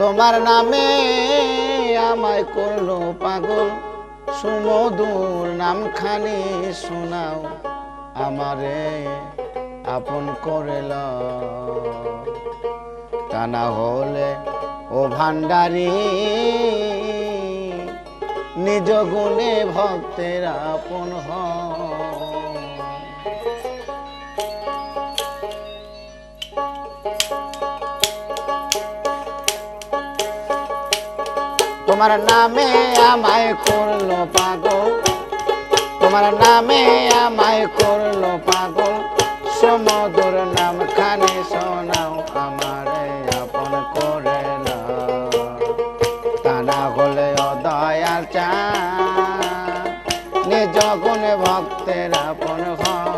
তোমার নামে আমায় করলো পাগল, সুমধুর নামখানি শোনাও আমারে আপন করে লও। তা না হলে ও ভান্ডারী নিজ গুণে ভক্তের আপন হয়। তোমার নামে আমায় করলো পাগল, তোমার নামে আমায় করলো পাগল, সমুদ্র নাম খানে শোনাও আমারে আপন করে লও। তা না হলে ও দয়াল চাঁদ নিজ গুণে ভক্তের আপন হয়।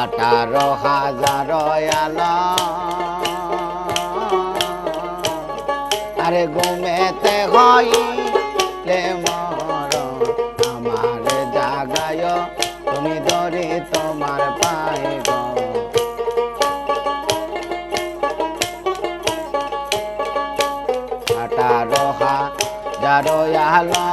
আঠারো হাজার আলো আরে ঘুমেতে হইলে মরণ আমার জাগায় তুমি ধরি তোমার পায়ে গো। আঠারো হাজার আলো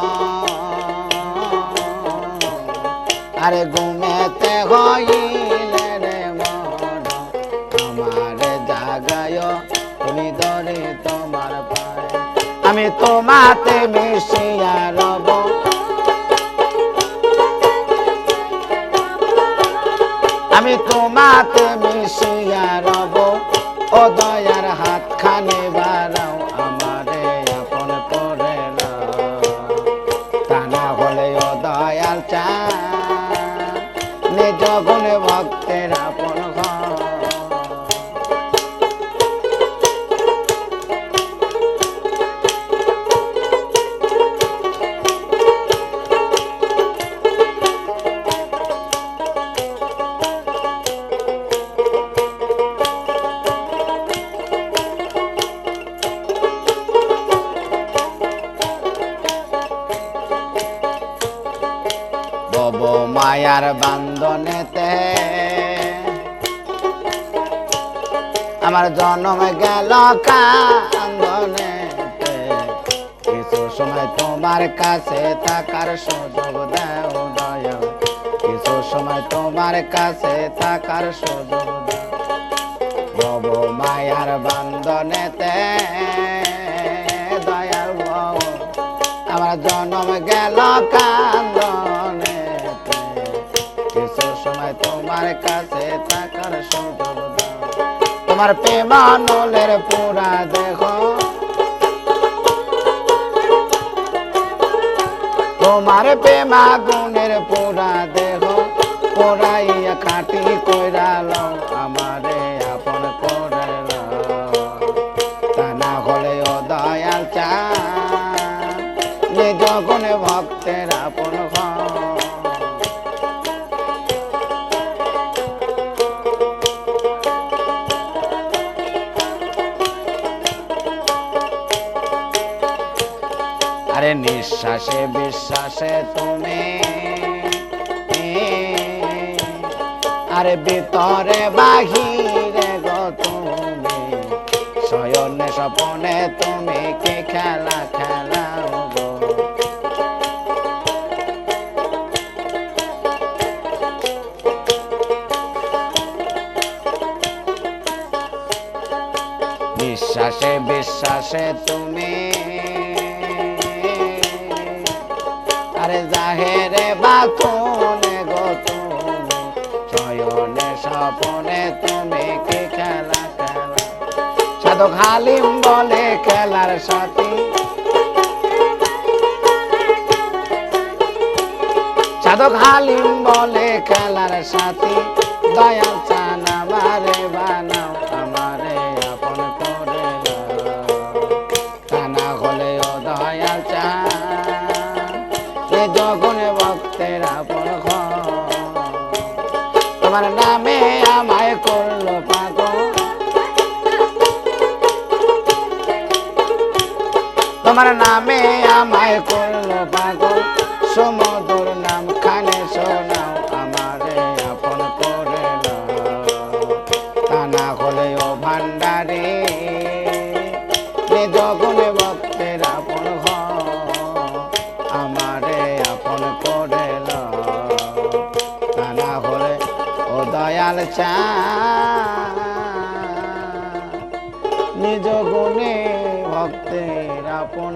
আরে ঘুমেতে হইলে রে মরণ আমার জাগায় তুমি ধরে তোমার পায়ে। আমি তোমাতে মিশিয়া রব, আমি তোমাতে মিশিয়া রব, ও দয়ার হাত খানে বাড়াও আমারে আপন করে লও। তা না হলে ও দয়াল চাঁদ নিজ গুণে ভক্তের আপন হয়। মায়ার বান্ধনেতে আমার জন্ম গেল কান্দনেতে, কিছু সময় তোমার কাছে থাকার সুযোগ দাও দয়াল, কিছু সময় তোমার কাছে থাকার সুযোগ দাও। বব মায়ার বান্ধনেতে দয়াল বউ আমার জন্ম গেল কান্দনে, কিছু সময় তোমার কাছে থাকার সুযোগ দাও। তোমার প্রেমানলের পুরা দেখো, তোমার প্রেমা গুণের পুরা দেহ পোড়াইয়া খাটি কইরা লও আমারে আপন করে লও। তা না হলে ও দয়াল চাঁদ নিজ গুণে ভক্তের আপন হয়। আরে নিঃশ্বাসে বিশ্বাসে তুমি, আরে ভিতরে বাহিরে গো তুমি, শয়নে স্বপনে তুমি কি খেলা খেলাও গো। নিঃশ্বাসে বিশ্বাসে তুমি, আরে জাহেরে বাকুনে গো তুমি, শয়নে স্বপনে তুমি কি খেলা খেলা। সাধক হালিম বলে খেলার সাথী, সাধক হালিম বলে খেলার সাথী, দয়াল চান আমারে বানাও আমারে আপন করে লও। তা না হলে ও দয়াল চান জগনে ভক্তের আপন হয়। তোমার নামে আমায় করলো পাগল, তোমার নামে আমায় করলো পাগল সমুদর নাম খানে শোনাও আমারে আপন করে নাও তা না হলে ও ভান্ডারে নিজ গুণে ভক্তের আপন আমারে আপন করে নাও তা না হলে ও দয়াল চা নিজ গুণে ভক্তের আপন